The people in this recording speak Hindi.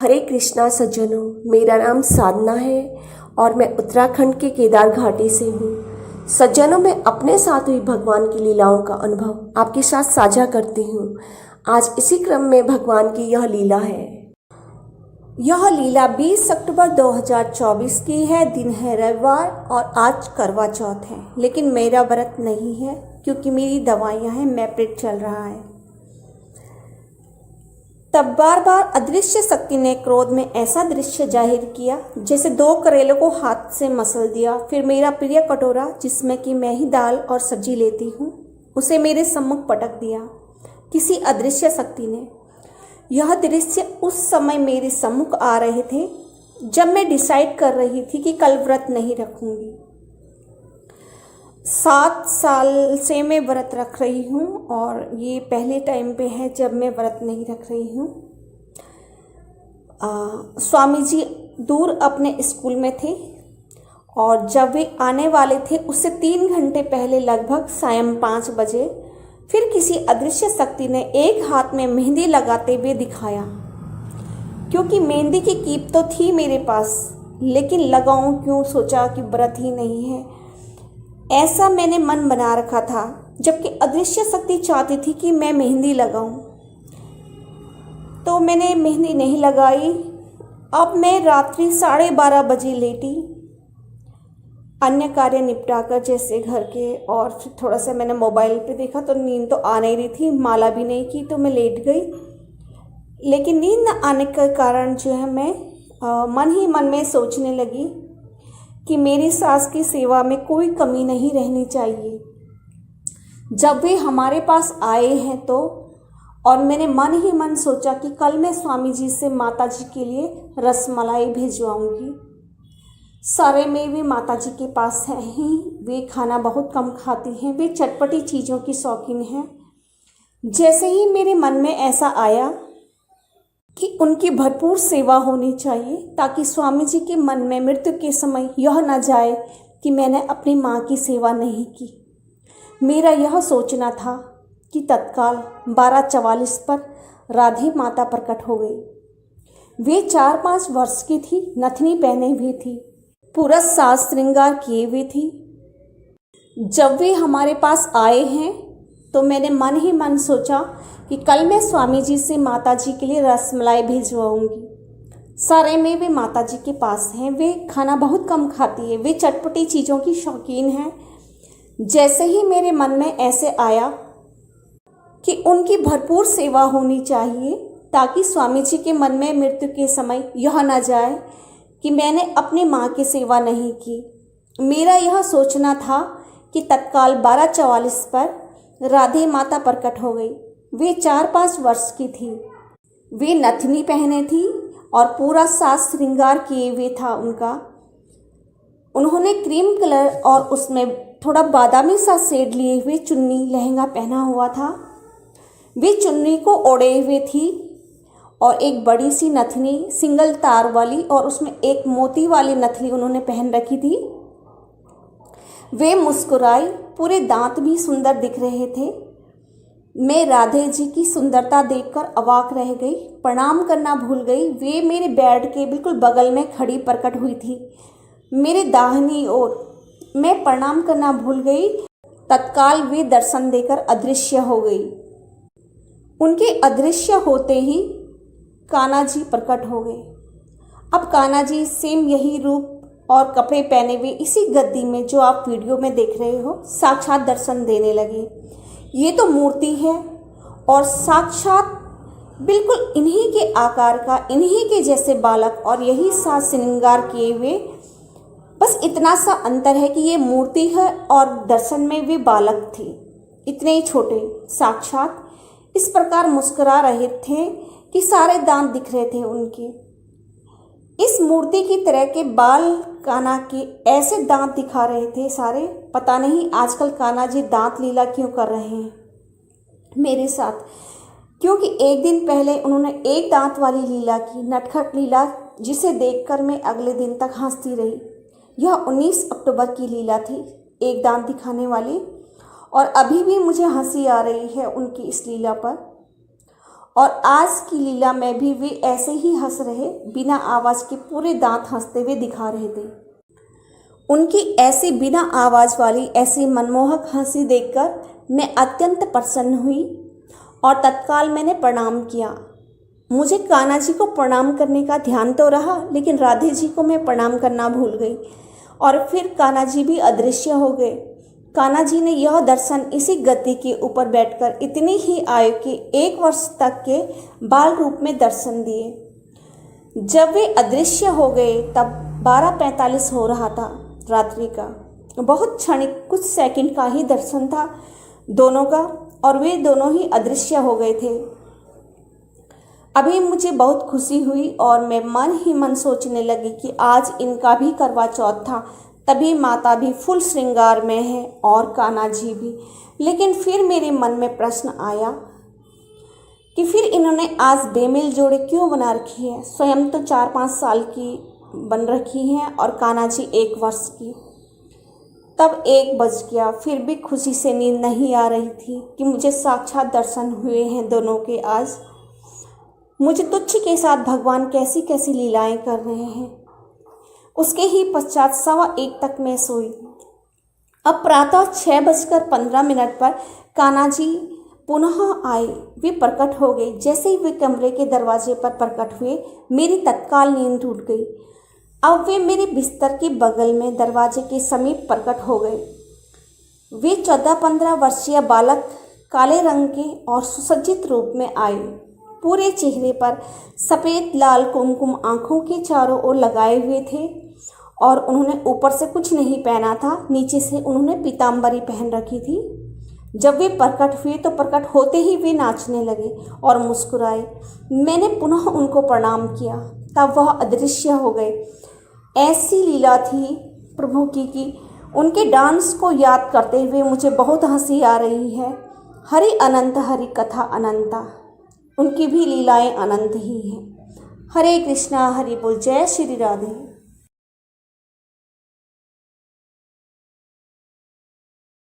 हरे कृष्णा सज्जनों, मेरा नाम साधना है और मैं उत्तराखंड के केदार घाटी से हूँ। सज्जनों, मैं अपने साथ हुई भगवान की लीलाओं का अनुभव आपके साथ साझा करती हूँ। आज इसी क्रम में भगवान की यह लीला है। यह लीला 20 अक्टूबर 2024 की है। दिन है रविवार और आज करवा चौथ है, लेकिन मेरा व्रत नहीं है क्योंकि मेरी दवाइयाँ हैं, मैप्रिड चल रहा है। तब बार बार अदृश्य शक्ति ने क्रोध में ऐसा दृश्य जाहिर किया जैसे 2 करेलों को हाथ से मसल दिया। फिर मेरा प्रिय कटोरा, जिसमें कि मैं ही दाल और सब्जी लेती हूँ, उसे मेरे सम्मुख पटक दिया किसी अदृश्य शक्ति ने। यह दृश्य उस समय मेरे सम्मुख आ रहे थे जब मैं डिसाइड कर रही थी कि कल व्रत नहीं रखूँगी। 7 साल से मैं व्रत रख रही हूँ और ये पहले टाइम पे है जब मैं व्रत नहीं रख रही हूँ। स्वामी जी दूर अपने स्कूल में थे और जब वे आने वाले थे उससे 3 घंटे पहले, लगभग सायं 5 बजे, फिर किसी अदृश्य शक्ति ने एक हाथ में मेहंदी लगाते हुए दिखाया। क्योंकि मेहंदी की कीप तो थी मेरे पास, लेकिन लगाऊं क्यों, सोचा कि व्रत ही नहीं है, ऐसा मैंने मन बना रखा था। जबकि अदृश्य शक्ति चाहती थी कि मैं मेहंदी लगाऊं, तो मैंने मेहंदी नहीं लगाई। अब मैं रात्रि 12:30 बजे लेटी, अन्य कार्य निपटाकर जैसे घर के, और फिर थोड़ा सा मैंने मोबाइल पे देखा तो नींद तो आ नहीं रही थी, माला भी नहीं की, तो मैं लेट गई। लेकिन नींद न आने के कारण जो है मैं मन ही मन में सोचने लगी कि मेरी सास की सेवा में कोई कमी नहीं रहनी चाहिए। जब वे हमारे पास आए हैं तो, और मैंने मन ही मन सोचा कि कल मैं स्वामी जी से माता जी के लिए रसमलाई भिजवाऊंगी। सारे मेवे माता जी के पास हैं ही, वे खाना बहुत कम खाती हैं, वे चटपटी चीज़ों की शौकीन हैं। जैसे ही मेरे मन में ऐसा आया कि उनकी भरपूर सेवा होनी चाहिए ताकि स्वामी जी के मन में मृत्यु के समय यह न जाए कि मैंने अपनी माँ की सेवा नहीं की। मेरा यह सोचना था कि तत्काल 12:44 पर राधे माता प्रकट हो गई। वे 4-5 वर्ष की थी, नथनी पहने हुई थी, पूरा साज श्रृंगार किए हुए थी। जब वे हमारे पास आए हैं तो मैंने मन ही मन सोचा कि कल मैं स्वामी जी से माता जी के लिए रसमलाई भिजवाऊंगी। सारे मेवे माता जी के पास हैं, वे खाना बहुत कम खाती है, वे चटपटी चीज़ों की शौकीन हैं। जैसे ही मेरे मन में ऐसे आया कि उनकी भरपूर सेवा होनी चाहिए ताकि स्वामी जी के मन में मृत्यु के समय यह न जाए कि मैंने अपनी माँ की सेवा नहीं की। मेरा यह सोचना था कि तत्काल 12:44 पर राधे माता प्रकट हो गई। वे 4-5 वर्ष की थी, वे नथनी पहने थी और पूरा साज श्रृंगार किए हुए था उनका। उन्होंने क्रीम कलर और उसमें थोड़ा बादामी सा शेड लिए हुए चुन्नी लहंगा पहना हुआ था। वे चुन्नी को ओढ़े हुए थी और एक बड़ी सी नथनी सिंगल तार वाली, और उसमें एक मोती वाली नथनी उन्होंने पहन रखी थी। वे मुस्कुराई, पूरे दांत भी सुंदर दिख रहे थे। मैं राधे जी की सुंदरता देखकर अवाक रह गई, प्रणाम करना भूल गई। वे मेरे बेड के बिल्कुल बगल में खड़ी प्रकट हुई थी, मेरे दाहिनी ओर। मैं प्रणाम करना भूल गई, तत्काल वे दर्शन देकर अदृश्य हो गई। उनके अदृश्य होते ही कान्हा जी प्रकट हो गए। अब कान्हा जी सेम यही रूप और कपड़े पहने हुए इसी गद्दी में जो आप वीडियो में देख रहे हो, साक्षात दर्शन देने लगे। ये तो मूर्ति है और साक्षात बिल्कुल इन्हीं के आकार का, इन्हीं के जैसे बालक और यही साज श्रृंगार किए हुए। बस इतना सा अंतर है कि ये मूर्ति है और दर्शन में वे बालक थे, इतने ही छोटे। साक्षात इस प्रकार मुस्कुरा रहे थे कि सारे दांत दिख रहे थे उनके। इस मूर्ति की तरह के बाल कान्हा के ऐसे दांत दिखा रहे थे सारे। पता नहीं आजकल कान्हा जी दांत लीला क्यों कर रहे हैं मेरे साथ, क्योंकि एक दिन पहले उन्होंने एक दांत वाली लीला की, नटखट लीला, जिसे देखकर मैं अगले दिन तक हंसती रही। यह 19 अक्टूबर की लीला थी, एक दांत दिखाने वाली, और अभी भी मुझे हंसी आ रही है उनकी इस लीला पर। और आज की लीला में भी वे ऐसे ही हंस रहे, बिना आवाज़ के पूरे दांत हंसते हुए दिखा रहे थे। उनकी ऐसी बिना आवाज़ वाली ऐसी मनमोहक हंसी देखकर मैं अत्यंत प्रसन्न हुई और तत्काल मैंने प्रणाम किया। मुझे कान्हा जी को प्रणाम करने का ध्यान तो रहा, लेकिन राधे जी को मैं प्रणाम करना भूल गई और फिर कान्हा जी भी अदृश्य हो गए। कान्हा जी ने यह दर्शन इसी गद्दी के ऊपर बैठकर इतनी ही आयु के 1 वर्ष तक के बाल रूप में दर्शन दिए। जब वे अदृश्य हो गए तब 12:45 हो रहा था रात्रि का। बहुत क्षणिक कुछ सेकंड का ही दर्शन था दोनों का और वे दोनों ही अदृश्य हो गए थे। अभी मुझे बहुत खुशी हुई और मैं मन ही मन सोचने लगी कि आज इनका भी करवा चौथ था, तभी माता भी फुल श्रृंगार में है और कान्हा जी भी। लेकिन फिर मेरे मन में प्रश्न आया कि फिर इन्होंने आज बेमेल जोड़े क्यों बना रखी है। स्वयं तो 4-5 साल की बन रखी हैं और कान्हा जी 1 वर्ष की। तब 1 बज गया, फिर भी खुशी से नींद नहीं आ रही थी कि मुझे साक्षात दर्शन हुए हैं दोनों के आज। मुझे तुच्छ के साथ भगवान कैसी कैसी लीलाएं कर रहे हैं। उसके ही पश्चात 1:15 तक मैं सोई। अब प्रातः 6:15 पर कान्हा जी पुनः आए। वे प्रकट हो गए। जैसे ही वे कमरे के दरवाजे पर प्रकट हुए, मेरी तत्काल नींद टूट गई। अब वे मेरे बिस्तर के बगल में दरवाजे के समीप प्रकट हो गए। वे 14-15 वर्षीय बालक काले रंग के और सुसज्जित रूप में आए। पूरे चेहरे पर सफ़ेद लाल कुमकुम आँखों के चारों ओर लगाए हुए थे और उन्होंने ऊपर से कुछ नहीं पहना था, नीचे से उन्होंने पीताम्बरी पहन रखी थी। जब वे प्रकट हुए तो प्रकट होते ही वे नाचने लगे और मुस्कुराए। मैंने पुनः उनको प्रणाम किया, तब वह अदृश्य हो गए। ऐसी लीला थी प्रभु की कि उनके डांस को याद करते हुए मुझे बहुत हंसी आ रही है। हरि अनंत, हरि कथा अनंता। उनकी भी लीलाएं अनंत ही हैं। हरे कृष्णा, हरि बोल, जय श्री राधे।